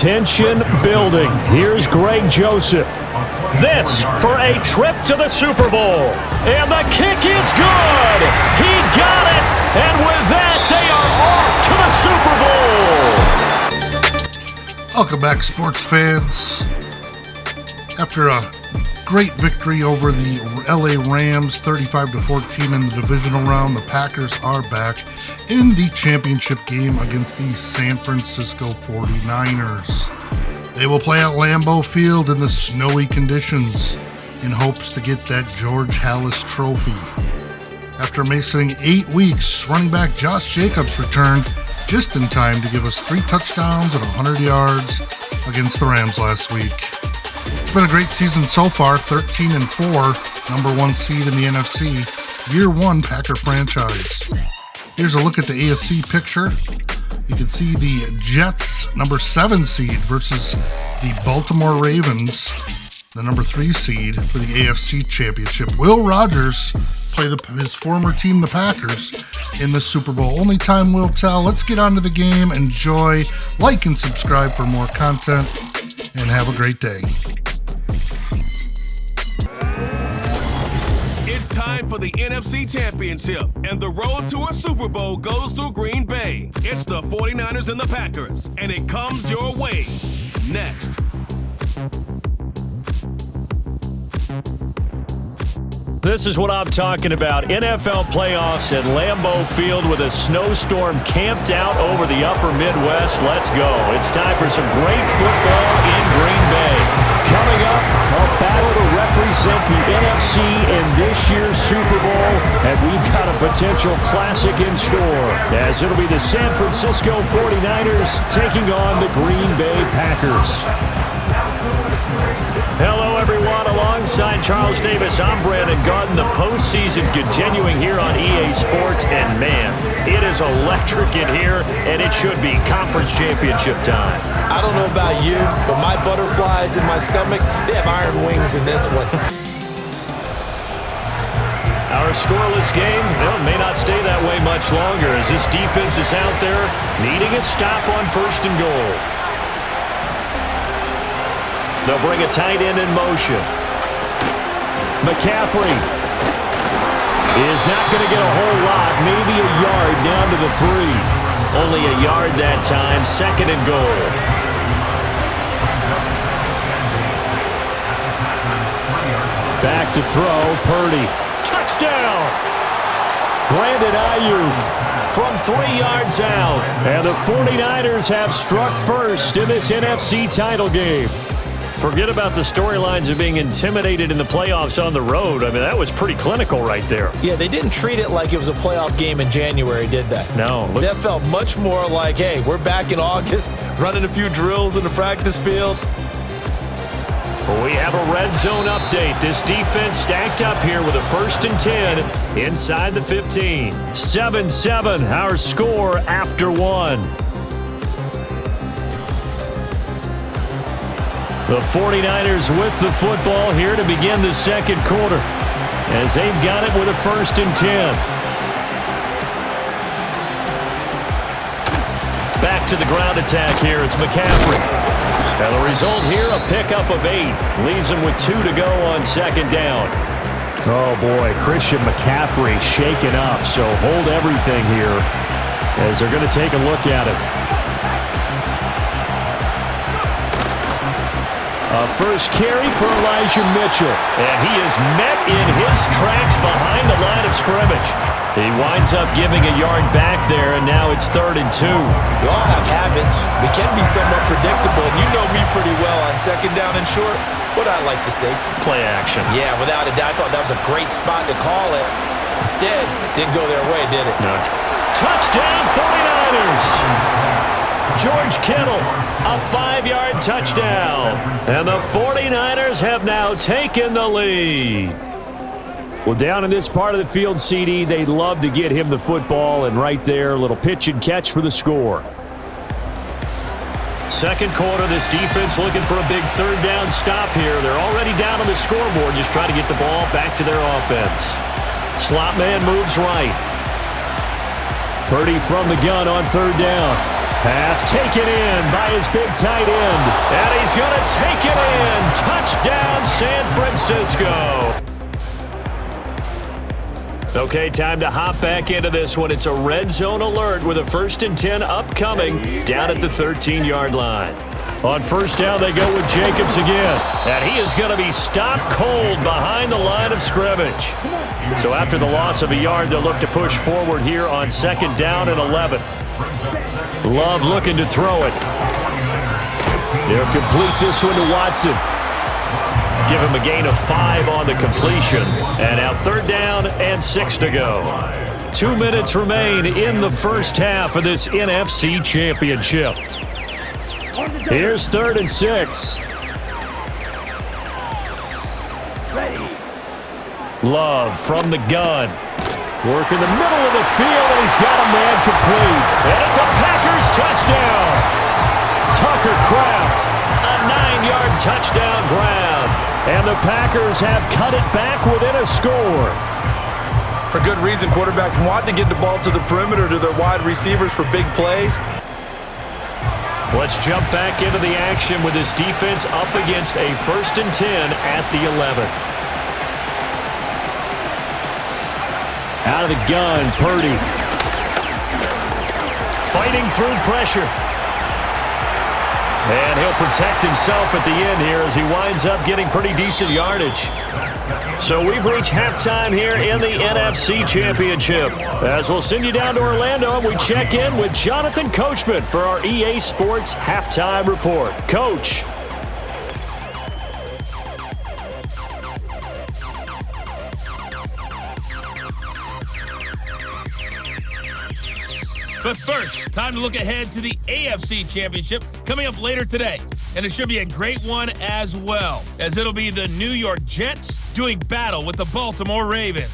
Tension building. Here's Greg Joseph. This for a trip to the Super Bowl. And the kick is good. He got it. And with that, they are off to the Super Bowl. Welcome back, sports fans. After a great victory over the LA Rams, 35-14 in the divisional round, the Packers are back in the championship game against the San Francisco 49ers. They will play at Lambeau Field in the snowy conditions in hopes to get that George Halas trophy. After missing 8 weeks, running back Josh Jacobs returned just in time to give us 3 touchdowns and 100 yards against the Rams last week. It's been a great season so far, 13-4, number 1 seed in the NFC, year 1 Packer franchise. Here's a look at the AFC picture. You can see the Jets, number 7 seed, versus the Baltimore Ravens, the number 3 seed for the AFC Championship. Will Rodgers play his former team, the Packers, in the Super Bowl? Only time will tell. Let's get on to the game. Enjoy, like, and subscribe for more content, and have a great day. Time for the NFC Championship, and the road to a Super Bowl goes through Green Bay. It's the 49ers and the Packers, and it comes your way next. This is what I'm talking about. NFL playoffs at Lambeau Field with a snowstorm camped out over the upper Midwest. Let's go. It's time for some great football in Green Bay. Coming up, a battle to represent the NFC in this year's Super Bowl, and we've got a potential classic in store, as it'll be the San Francisco 49ers taking on the Green Bay Packers. Hello, everyone. Alongside Charles Davis, I'm Brandon Garden. The postseason continuing here on EA Sports, and man, it is electric in here, and it should be conference championship time. I don't know about you, but my butterflies in my stomach, they have iron wings in this one. Our scoreless game may not stay that way much longer, as this defense is out there needing a stop on 1st and goal. They'll bring a tight end in motion. McCaffrey is not going to get a whole lot, maybe a yard down to the 3. Only a yard that time, 2nd and goal. Back to throw, Purdy. Touchdown! Brandon Ayuk from 3 yards out. And the 49ers have struck first in this NFC title game. Forget about the storylines of being intimidated in the playoffs on the road. I mean, that was pretty clinical right there. Yeah, they didn't treat it like it was a playoff game in January, did they? No. That felt much more like, hey, we're back in August, running a few drills in the practice field. We have a red zone update. This defense stacked up here with a 1st and 10 inside the 15. 7-7, our score after 1. The 49ers with the football here to begin the 2nd quarter, as they've got it with a 1st and 10. Back to the ground attack here. It's McCaffrey. And the result here, a pickup of 8. Leaves him with 2 to go on 2nd down. Oh, boy, Christian McCaffrey shaken up, so hold everything here as they're going to take a look at it. A first carry for Elijah Mitchell. And he is met in his tracks behind the line of scrimmage. He winds up giving a yard back there, and now it's 3rd and 2. We all have habits. We can be somewhat predictable, and you know me pretty well on 2nd down and short. What I like to say? Play action. Yeah, without a doubt. I thought that was a great spot to call it. Instead, didn't go their way, did it? No. Touchdown 49ers! George Kittle, a 5-yard touchdown. And the 49ers have now taken the lead. Well, down in this part of the field, CD, they'd love to get him the football, and right there, a little pitch and catch for the score. 2nd quarter, this defense looking for a big 3rd down stop here. They're already down on the scoreboard, just trying to get the ball back to their offense. Slot man moves right. Purdy from the gun on 3rd down. Pass taken in by his big tight end. And he's going to take it in. Touchdown, San Francisco. Okay, time to hop back into this one. It's a red zone alert with a 1st and 10 upcoming down at the 13-yard line. On first down, they go with Jacobs again. And he is going to be stopped cold behind the line of scrimmage. So after the loss of a yard, they'll look to push forward here on 2nd down and 11. Love looking to throw it. They'll complete this one to Watson. Give him a gain of 5 on the completion. And now 3rd down and 6 to go. 2 minutes remain in the first half of this NFC Championship. Here's 3rd and 6. Love from the gun. Work in the middle of the field, and he's got a man complete. And it's a Packers touchdown. Tucker Kraft, a 9-yard touchdown grab. And the Packers have cut it back within a score. For good reason, quarterbacks want to get the ball to the perimeter to their wide receivers for big plays. Let's jump back into the action with this defense up against a 1st and 10 at the 11. Out of the gun, Purdy. Fighting through pressure. And he'll protect himself at the end here as he winds up getting pretty decent yardage. So we've reached halftime here in the NFC Championship. As we'll send you down to Orlando, and we check in with Jonathan Coachman for our EA Sports Halftime Report. Coach. But first, time to look ahead to the AFC Championship coming up later today. And it should be a great one as well, as it'll be the New York Jets doing battle with the Baltimore Ravens.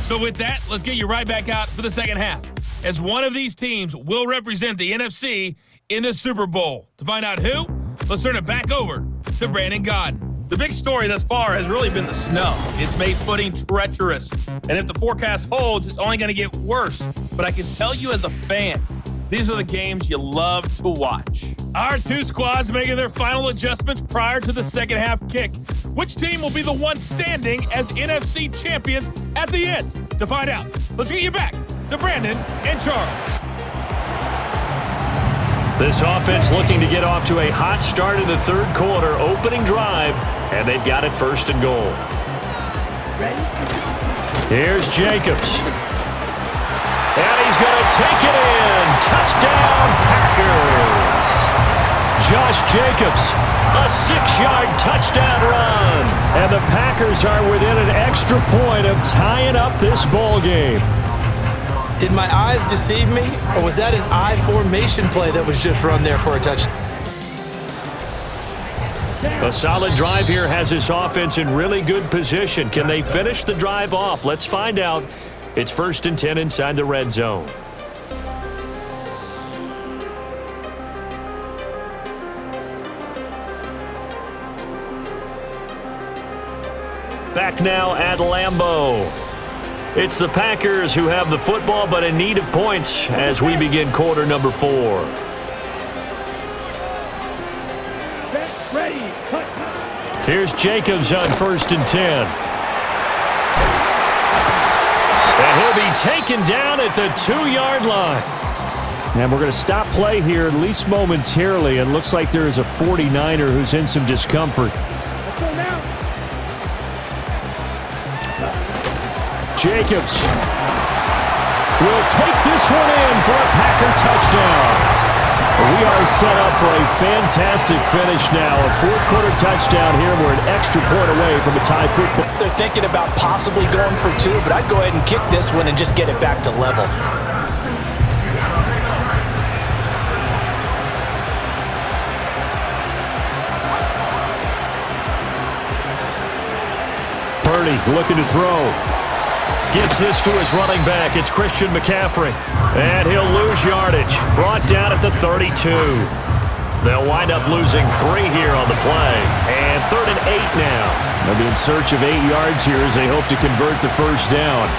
So with that, let's get you right back out for the second half, as one of these teams will represent the NFC in the Super Bowl. To find out who, let's turn it back over to Brandon Godden. The big story thus far has really been the snow. It's made footing treacherous. And if the forecast holds, it's only going to get worse. But I can tell you as a fan, these are the games you love to watch. Our two squads making their final adjustments prior to the second half kick. Which team will be the one standing as NFC champions at the end? To find out, let's get you back to Brandon and Charles. This offense looking to get off to a hot start in the 3rd quarter, opening drive, and they've got it 1st and goal. Here's Jacobs. And he's going to take it in. Touchdown, Packers. Josh Jacobs, a 6-yard touchdown run. And the Packers are within an extra point of tying up this ball game. Did my eyes deceive me, or was that an I formation play that was just run there for a touchdown? A solid drive here has this offense in really good position. Can they finish the drive off? Let's find out. It's 1st and 10 inside the red zone. Back now at Lambeau. It's the Packers who have the football, but in need of points as we begin quarter number 4. Here's Jacobs on 1st and 10. And he'll be taken down at the 2-yard line. And we're going to stop play here, at least momentarily. It looks like there is a 49er who's in some discomfort. Jacobs will take this one in for a Packer touchdown. We are set up for a fantastic finish now. A 4th quarter touchdown here. We're an extra point away from a tie football. They're thinking about possibly going for 2, but I'd go ahead and kick this one and just get it back to level. Purdy looking to throw. Gets this to his running back. It's Christian McCaffrey. And he'll lose yardage. Brought down at the 32. They'll wind up losing 3 here on the play. And 3rd and 8 now. They'll be in search of 8 yards here as they hope to convert the 1st down.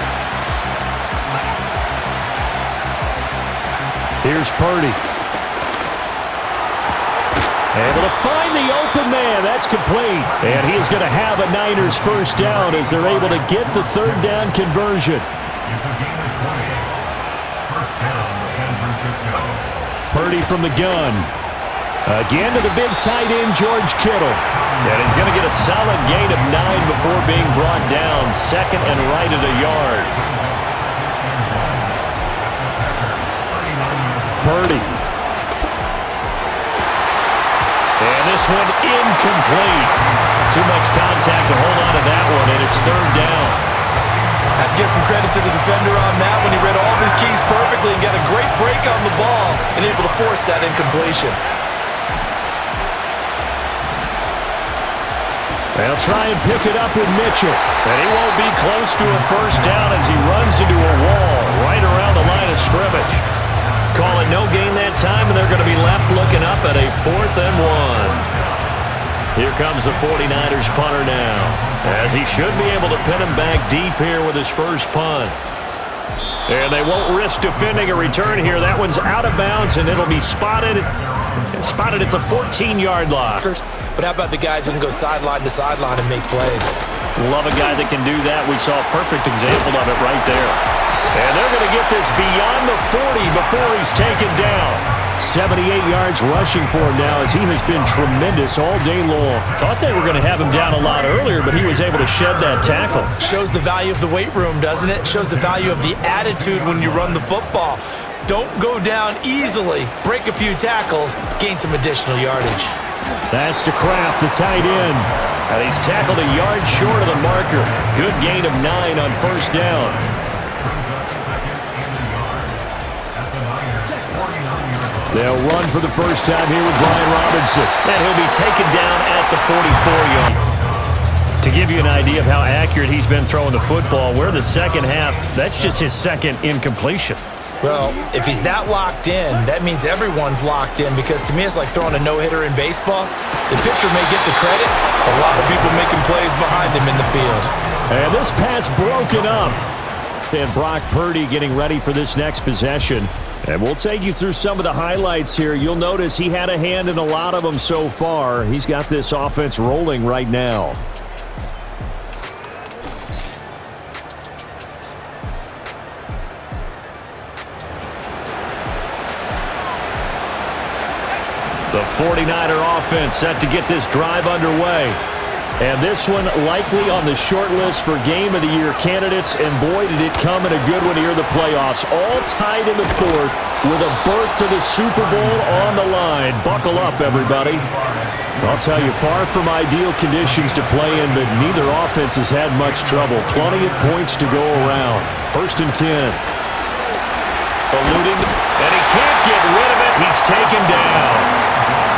Here's Purdy. Able to find the open man. That's complete. And he is going to have a Niners first down as they're able to get the third down conversion. Purdy from the gun. Again to the big tight end, George Kittle. And he's going to get a solid gain of 9 before being brought down. Second and right at a yard. Purdy. And this one incomplete. Too much contact to hold on to that one, and it's third down. I'd give some credit to the defender on that when he read all of his keys perfectly and got a great break on the ball and able to force that incompletion. They'll try and pick it up with Mitchell. And he won't be close to a first down as he runs into a wall right around the line of scrimmage. Call it no gain that time, and they're going to be left looking up at a 4th and 1. Here comes the 49ers punter now, as he should be able to pin him back deep here with his first punt. And they won't risk defending a return here. That one's out of bounds, and it'll be spotted at the 14-yard line. But how about the guys who can go sideline to sideline and make plays? Love a guy that can do that. We saw a perfect example of it right there. And they're going to get this beyond the 40 before he's taken down. 78 yards rushing for him now as he has been tremendous all day long. Thought they were going to have him down a lot earlier, but he was able to shed that tackle. Shows the value of the weight room, doesn't it? Shows the value of the attitude when you run the football. Don't go down easily. Break a few tackles. Gain some additional yardage. That's to Kraft, the tight end. And he's tackled a yard short of the marker. Good gain of 9 on first down. They'll run for the first time here with Brian Robinson. And he'll be taken down at the 44-yard. To give you an idea of how accurate he's been throwing the football, we're the second half. That's just his second incompletion. Well, if he's that locked in, that means everyone's locked in, because to me it's like throwing a no-hitter in baseball. The pitcher may get the credit, a lot of people making plays behind him in the field. And this pass broken up. And Brock Purdy getting ready for this next possession. And we'll take you through some of the highlights here. You'll notice he had a hand in a lot of them so far. He's got this offense rolling right now. The 49er offense set to get this drive underway. And this one likely on the short list for Game of the Year candidates. And boy, did it come in a good one here in the playoffs. All tied in the 4th with a berth to the Super Bowl on the line. Buckle up, everybody. I'll tell you, far from ideal conditions to play in, but neither offense has had much trouble. Plenty of points to go around. 1st and 10. Eluding, and he can't get rid of it. He's taken down.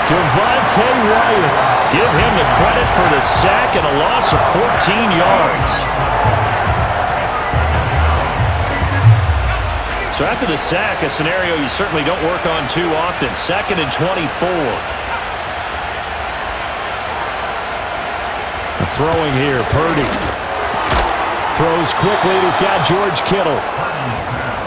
Devontae Wyatt, give him the credit for the sack and a loss of 14 yards. So after the sack, a scenario you certainly don't work on too often. 2nd and 24. Throwing here, Purdy. Throws quickly, and he's got George Kittle.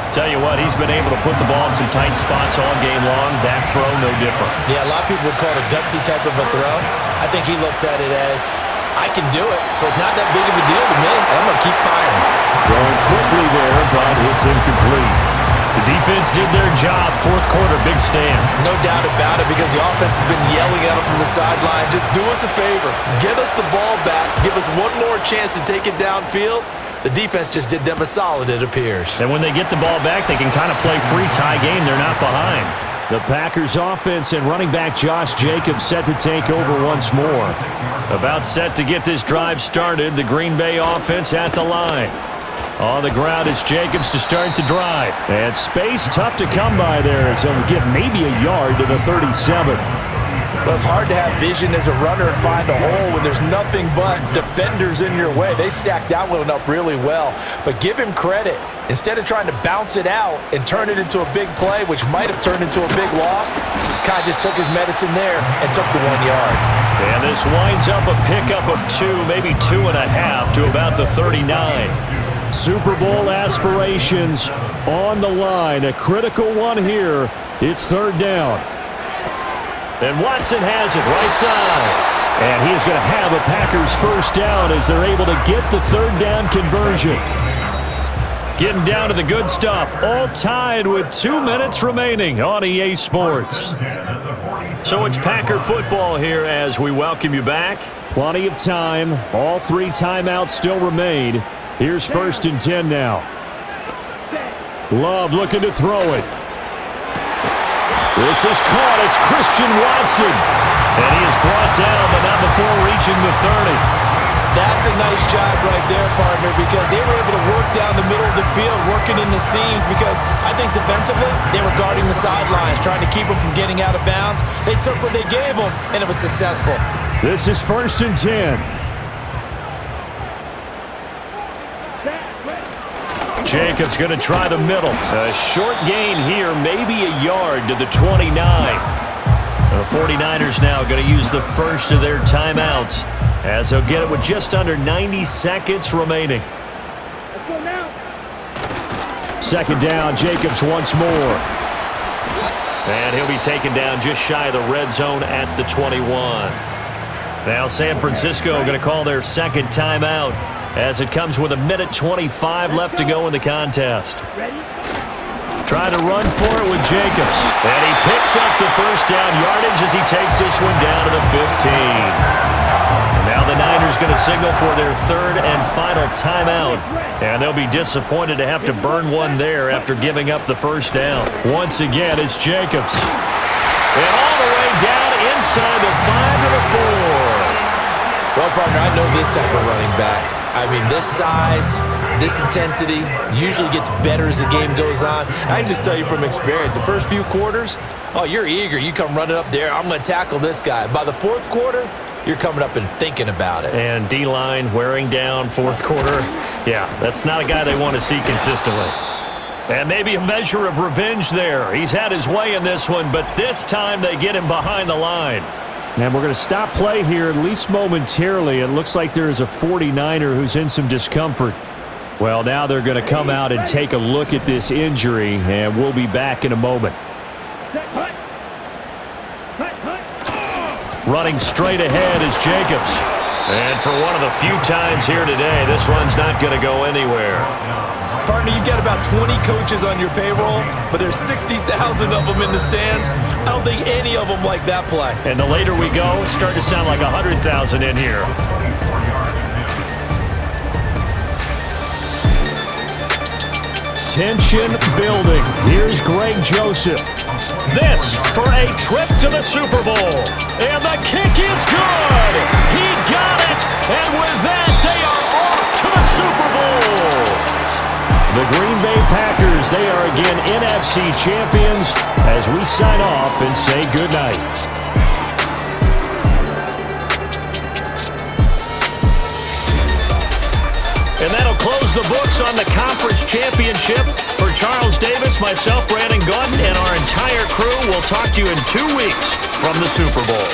Tell you what, he's been able to put the ball in some tight spots all game long. That throw, no different. Yeah, a lot of people would call it a gutsy type of a throw. I think he looks at it as, I can do it, so it's not that big of a deal to me, and I'm going to keep firing. Throwing quickly there, but it's incomplete. The defense did their job. 4th quarter, big stand. No doubt about it, because the offense has been yelling at him from the sideline. Just do us a favor. Get us the ball back. Give us one more chance to take it downfield. The defense just did them a solid, it appears. And when they get the ball back, they can kind of play free tie game. They're not behind. The Packers offense and running back Josh Jacobs set to take over once more. About set to get this drive started. The Green Bay offense at the line. On the ground, it's Jacobs to start the drive. And space tough to come by there as he'll get maybe a yard to the 37. Well, it's hard to have vision as a runner and find a hole when there's nothing but defenders in your way. They stacked that one up really well. But give him credit. Instead of trying to bounce it out and turn it into a big play, which might have turned into a big loss, Kai just took his medicine there and took the 1 yard. And this winds up a pickup of 2, maybe 2.5 to about the 39. Super Bowl aspirations on the line. A critical one here It's third down. And Watson has it right side. And he's going to have a Packers first down as they're able to get the third down conversion. Getting down to the good stuff. All tied with 2 minutes remaining on EA Sports. So it's Packer football here as we welcome you back. Plenty of time. All 3 timeouts still remain. Here's 1st and 10 now. Love looking to throw it. This is caught. It's Christian Watson. And he is brought down, but not before reaching the 30. That's a nice job right there, partner, because they were able to work down the middle of the field, working in the seams, because I think defensively, they were guarding the sidelines, trying to keep them from getting out of bounds. They took what they gave them, and it was successful. This is 1st and 10. Jacobs going to try the middle. A short gain here, maybe a yard to the 29. The 49ers now going to use the first of their timeouts as they'll get it with just under 90 seconds remaining. Second down, Jacobs once more. And he'll be taken down just shy of the red zone at the 21. Now San Francisco going to call their second timeout as it comes with 1:25 left to go in the contest. Trying to run for it with Jacobs. And he picks up the first down yardage as he takes this one down to the 15. Now the Niners going to signal for their third and final timeout. And they'll be disappointed to have to burn one there after giving up the first down. Once again, it's Jacobs. And all the way down inside the 5 to the 4. Well, partner, I know this type of running back. I mean, this size, this intensity usually gets better as the game goes on. I can just tell you from experience, the first few quarters, oh, you're eager. You come running up there, I'm going to tackle this guy. By the fourth quarter, you're coming up and thinking about it. And D-line wearing down fourth quarter. Yeah, that's not a guy they want to see consistently. And maybe a measure of revenge there. He's had his way in this one, but this time they get him behind the line. And we're going to stop play here, at least momentarily. It looks like there is a 49er who's in some discomfort. Well, now they're going to come out and take a look at this injury, and we'll be back in a moment. Running straight ahead is Jacobs. And for one of the few times here today, this run's not going to go anywhere. Partner, you got about 20 coaches on your payroll, but there's 60,000 of them in the stands. I don't think any of them like that play. And the later we go, it's starting to sound like 100,000 in here. Tension building. Here's Greg Joseph. This for a trip to the Super Bowl. And the kick is good. He got it. And with that, they are off to the Super Bowl. The Green Bay Packers, they are again NFC champions as we sign off and say goodnight. And that'll close the books on the conference championship. For Charles Davis, myself, Brandon Gordon, and our entire crew, we'll talk to you in 2 weeks from the Super Bowl.